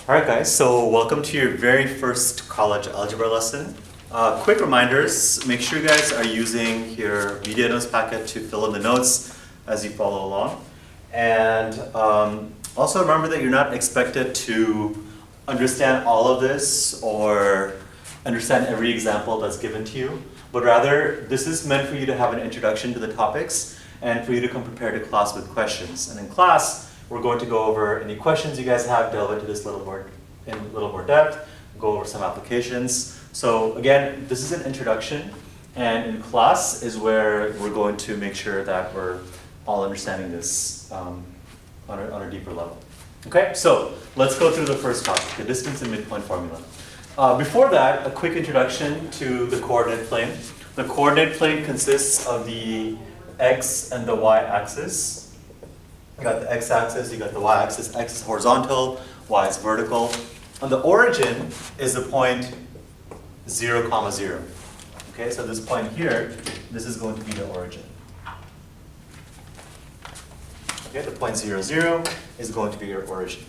Alright guys, so welcome to your very first college algebra lesson. Quick reminders, make sure you guys are using your media notes packet to fill in the notes as you follow along. And also remember that you're not expected to understand all of this or understand every example that's given to you, but rather this is meant for you to have an introduction to the topics and for you to come prepared to class with questions. And in class, we're going to go over any questions you guys have, delve into this in a little more depth, go over some applications. So again, this is an introduction, and in class is where we're going to make sure that we're all understanding this on a deeper level. Okay, so let's go through the first topic, the distance and midpoint formula. Before that, a quick introduction to the coordinate plane. The coordinate plane consists of the x and the y-axis. You got the x-axis, you got the y-axis. X is horizontal, y is vertical. And the origin is the point 0, 0. Okay, so this point here, this is going to be the origin. Okay, the point 0, 0 is going to be your origin.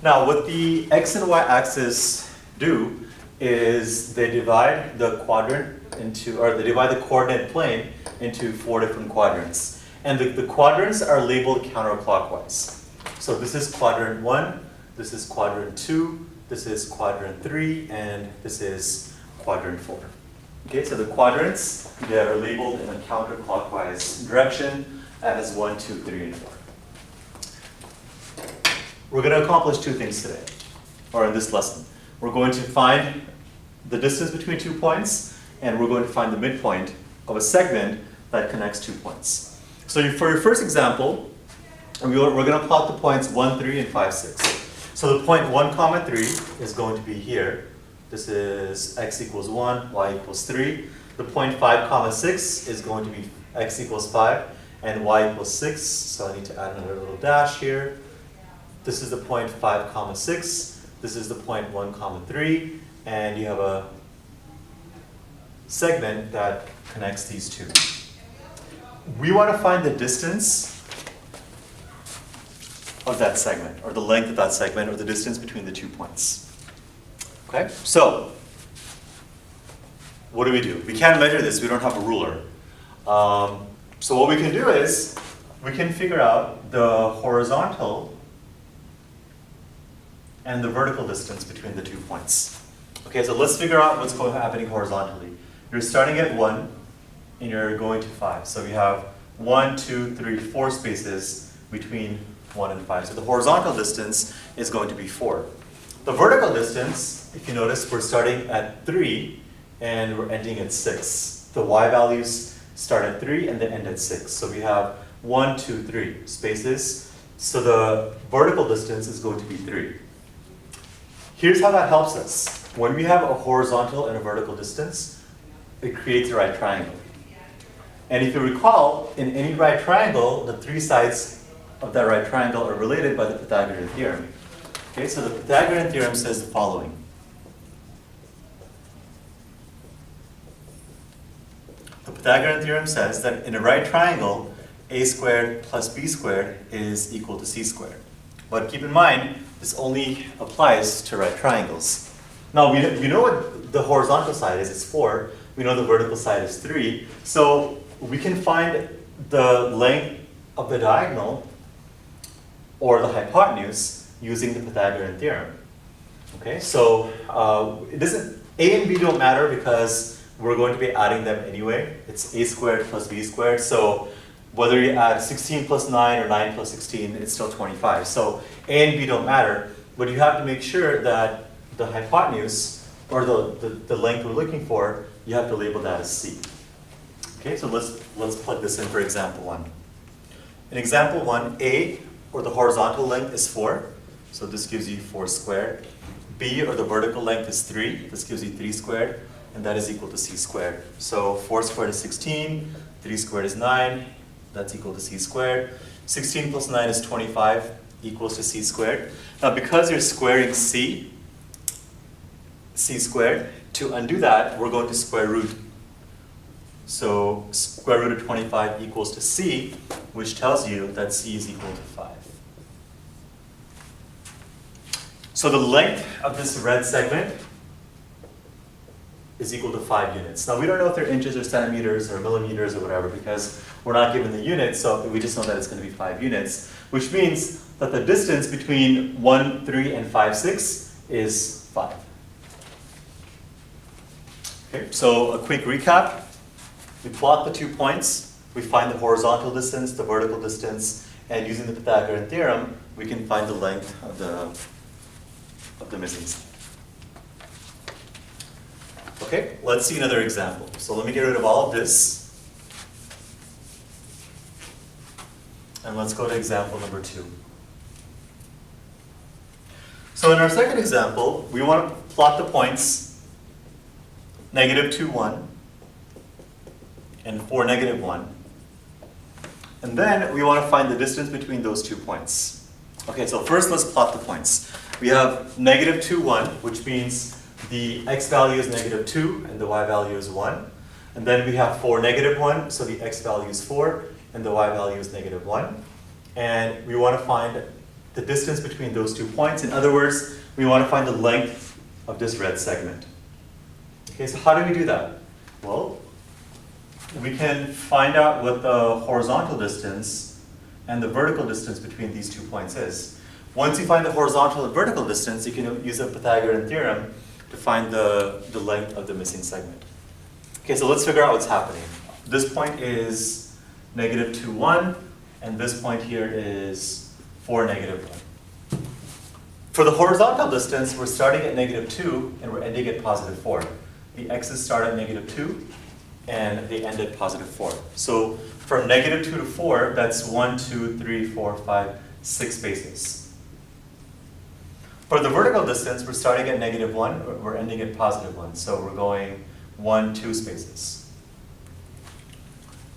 Now, what the x and y-axis do is they divide the coordinate plane into 4 different quadrants. And the quadrants are labeled counterclockwise. So this is quadrant 1, this is quadrant 2, this is quadrant 3, and this is quadrant 4. Okay, so the quadrants, they are labeled in a counterclockwise direction as 1, 2, 3, and 4. We're going to accomplish two things today, or in this lesson. We're going to find the distance between 2 points, and we're going to find the midpoint of a segment that connects 2 points. So for your first example, we're going to plot the points 1, 3, and 5, 6. So the point 1, 3 is going to be here. This is x equals 1, y equals 3. The point 5, 6 is going to be x equals 5 and y equals 6. So I need to add another little dash here. This is the point 5, 6. This is the point 1, 3. And you have a segment that connects these two. We want to find the distance of that segment, or the length of that segment, or the distance between the 2 points. Okay, so what do? We can't measure this, we don't have a ruler. So what we can do is, we can figure out the horizontal and the vertical distance between the 2 points. Okay, so let's figure out what's happening horizontally. You're starting at 1, and you're going to 5. So we have 1, 2, 3, 4 spaces between 1 and 5. So the horizontal distance is going to be 4. The vertical distance, if you notice, we're starting at 3 and we're ending at 6. The y values start at 3 and they end at 6. So we have 1, 2, 3 spaces. So the vertical distance is going to be 3. Here's how that helps us. When we have a horizontal and a vertical distance, it creates a right triangle. And if you recall, in any right triangle, the 3 sides of that right triangle are related by the Pythagorean Theorem. Okay, so the Pythagorean Theorem says the following. The Pythagorean Theorem says that in a right triangle, a squared plus b squared is equal to c squared. But keep in mind, this only applies to right triangles. Now, we know what the horizontal side is, it's 4. We know the vertical side is 3. So we can find the length of the diagonal or the hypotenuse using the Pythagorean theorem. Okay, so A and B don't matter because we're going to be adding them anyway. It's a squared plus b squared. So whether you add 16 plus 9 or 9 plus 16, it's still 25. So A and B don't matter, but you have to make sure that the hypotenuse or the length we're looking for, you have to label that as c. Okay, so let's plug this in for example 1. In example 1, A, or the horizontal length, is 4. So this gives you 4 squared. B, or the vertical length, is 3. This gives you 3 squared. And that is equal to c squared. So 4 squared is 16. 3 squared is 9. That's equal to c squared. 16 plus 9 is 25, equals to c squared. Now because you're squaring c squared, to undo that, we're going to square root. So square root of 25 equals to c, which tells you that c is equal to 5. So the length of this red segment is equal to 5 units. Now we don't know if they're inches or centimeters or millimeters or whatever because we're not given the units, so we just know that it's going to be 5 units, which means that the distance between 1, 3, and 5, 6 is 5. Okay, so a quick recap. We plot the 2 points, we find the horizontal distance, the vertical distance, and using the Pythagorean theorem, we can find the length of the missing side. Okay, let's see another example. So let me get rid of all of this. And let's go to example number 2. So in our second example, we want to plot the points -2, 1, and 4, -1. And then we want to find the distance between those 2 points. Okay, so first let's plot the points. We have -2, 1, which means the x value is -2 and the y value is 1. And then we have 4, -1, so the x value is 4 and the y value is -1. And we want to find the distance between those 2 points. In other words, we want to find the length of this red segment. Okay, so how do we do that? Well, we can find out what the horizontal distance and the vertical distance between these 2 points is. Once you find the horizontal and vertical distance, you can use the Pythagorean theorem to find the length of the missing segment. Okay, so let's figure out what's happening. This point is -2, 1, and this point here is 4, -1. For the horizontal distance, we're starting at -2 and we're ending at +4. The x's start at -2 and they end at +4. So from -2 to 4, that's 1, 2, 3, 4, 5, 6 spaces. For the vertical distance, we're starting at -1, we're ending at +1. So we're going 1, 2 spaces.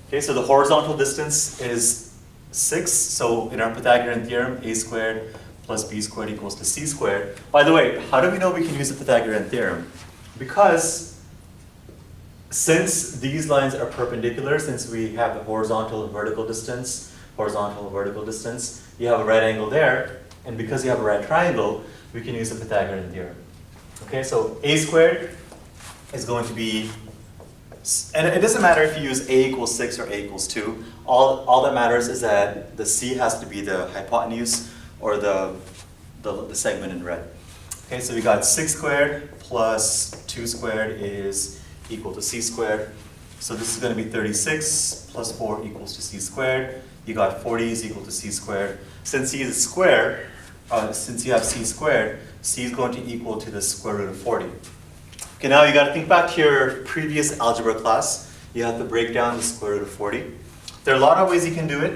Okay, so the horizontal distance is 6. So in our Pythagorean theorem, a squared plus b squared equals to c squared. By the way, how do we know we can use the Pythagorean theorem? Because since these lines are perpendicular, since we have the horizontal and vertical distance, you have a right angle there, and because you have a right triangle, we can use the Pythagorean theorem. Okay, so a squared is going to be, and it doesn't matter if you use a equals 6 or a equals 2. All that matters is that the c has to be the hypotenuse or the segment in red. Okay, so we got 6 squared plus 2 squared is equal to c squared. So this is going to be 36 plus 4 equals to c squared. You got 40 is equal to c squared. Since c is a square, since you have c squared, c is going to equal to the square root of 40. Okay, now you got to think back to your previous algebra class. You have to break down the square root of 40. There are a lot of ways you can do it.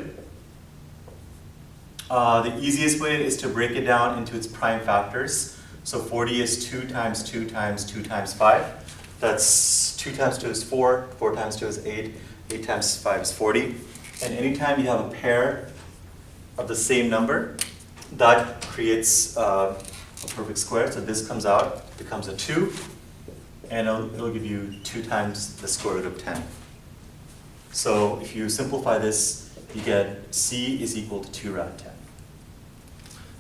The easiest way is to break it down into its prime factors. So 40 is 2 times 2 times 2 times 5. That's 2 times 2 is 4, 4 times 2 is 8, 8 times 5 is 40. And anytime you have a pair of the same number, that creates a perfect square. So this comes out, becomes a 2, and it'll give you 2 times the square root of 10. So if you simplify this, you get c is equal to 2 rad 10.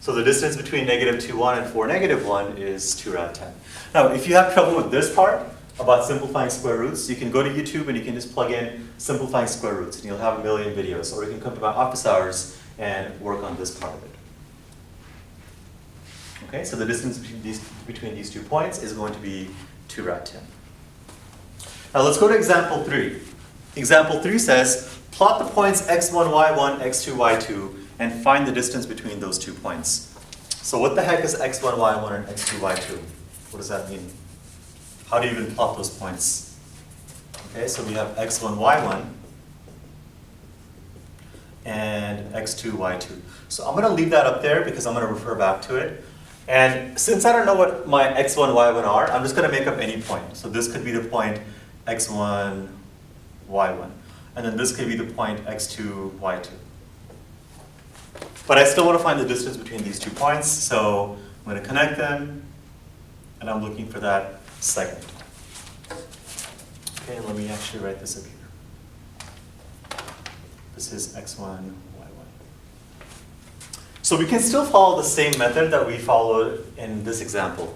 So the distance between -2, 1 and 4, -1 is 2 rad 10. Now, if you have trouble with this part about simplifying square roots, you can go to YouTube and you can just plug in simplifying square roots, and you'll have a million videos. Or you can come to my office hours and work on this part of it. Okay, so the distance between these 2 points is going to be 2 rad 10. Now let's go to example 3. Example 3 says, plot the points x1, y1, x2, y2, and find the distance between those 2 points. So what the heck is x1, y1, and x2, y2? What does that mean? How do you even plot those points? Okay, so we have x1, y1, and x2, y2. So I'm going to leave that up there because I'm going to refer back to it. And since I don't know what my x1, y1 are, I'm just going to make up any point. So this could be the point x1, y1. And then this could be the point x2, y2. But I still want to find the distance between these 2 points, so I'm going to connect them, and I'm looking for that segment. Okay, let me actually write this up here. This is x1, y1. So we can still follow the same method that we followed in this example.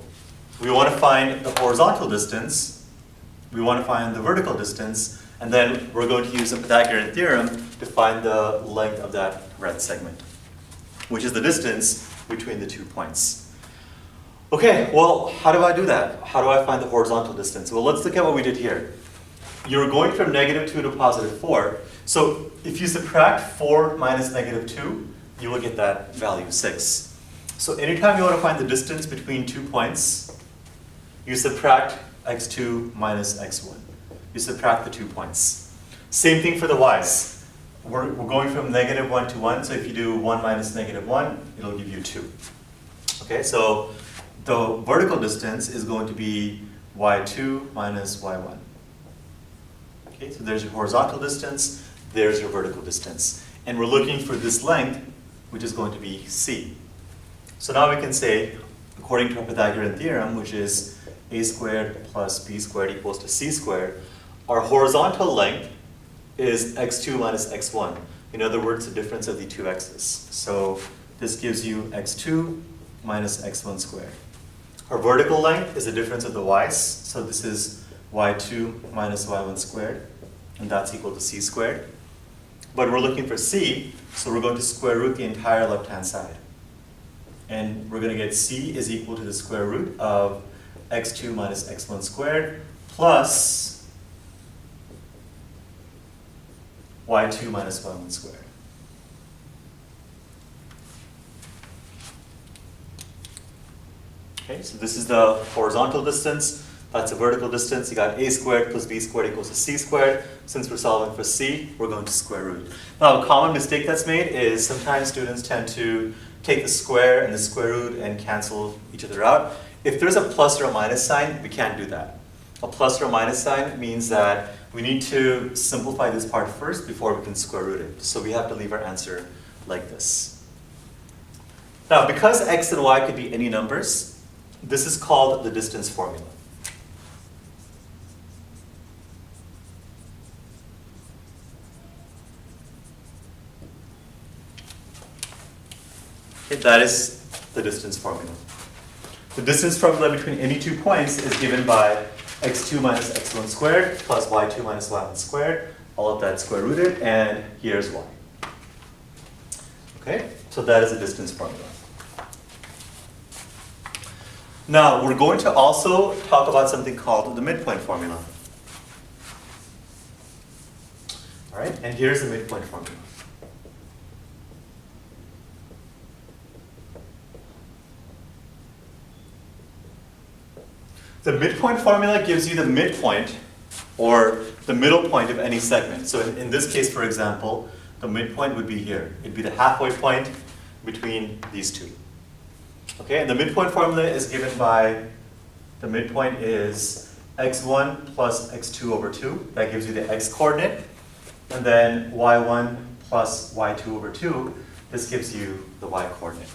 We want to find the horizontal distance, we want to find the vertical distance, and then we're going to use the Pythagorean theorem to find the length of that red segment, which is the distance between the 2 points. Okay, well, how do I do that? How do I find the horizontal distance? Well, let's look at what we did here. You're going from -2 to +4. So if you subtract 4 minus -2, you will get that value 6. So anytime you want to find the distance between 2 points, you subtract x2 minus x1. You subtract the 2 points. Same thing for the y's. We're going from -1 to 1, so if you do 1 minus -1, it'll give you 2. Okay, so the vertical distance is going to be y2 minus y1. Okay, so there's your horizontal distance, there's your vertical distance. And we're looking for this length, which is going to be c. So now we can say, according to our Pythagorean theorem, which is a squared plus b squared equals to c squared, our horizontal length is x2 minus x1. In other words, the difference of the two x's. So this gives you x2 minus x1 squared. Our vertical length is the difference of the y's. So this is y2 minus y1 squared, and that's equal to c squared. But we're looking for c, so we're going to square root the entire left-hand side. And we're going to get c is equal to the square root of x2 minus x1 squared plus y2 minus y1 squared. Okay, so this is the horizontal distance. That's a vertical distance. You got a squared plus b squared equals to c squared. Since we're solving for c, we're going to square root. Now, a common mistake that's made is sometimes students tend to take the square and the square root and cancel each other out. If there's a plus or a minus sign, we can't do that. A plus or a minus sign means that we need to simplify this part first before we can square root it. So we have to leave our answer like this. Now, because x and y could be any numbers, this is called the distance formula. Okay, that is the distance formula. The distance formula between any 2 points is given by x2 minus x1 squared plus y2 minus y1 squared. All of that square rooted, and here's y. Okay, so that is the distance formula. Now, we're going to also talk about something called the midpoint formula. All right, and here's the midpoint formula. The midpoint formula gives you the midpoint, or the middle point of any segment. So in this case, for example, the midpoint would be here. It'd be the halfway point between these two. Okay, and the midpoint formula is given by, the midpoint is x1 plus x2 over 2. That gives you the x coordinate. And then y1 plus y2 over 2. This gives you the y coordinate.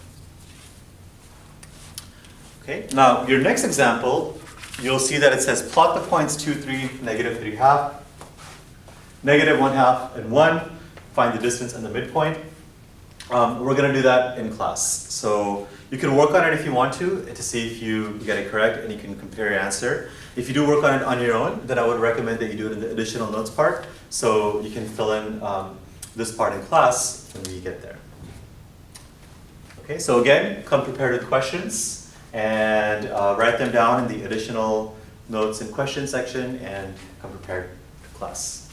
Okay, now your next example, you'll see that it says plot the points 2, 3, -3 half, -1 half, and 1. Find the distance and the midpoint. We're going to do that in class. So you can work on it if you want to see if you get it correct, and you can compare your answer. If you do work on it on your own, then I would recommend that you do it in the additional notes part, so you can fill in this part in class when we get there. Okay, so again, come prepared with questions. And write them down in the additional notes and question section, and come prepared to class.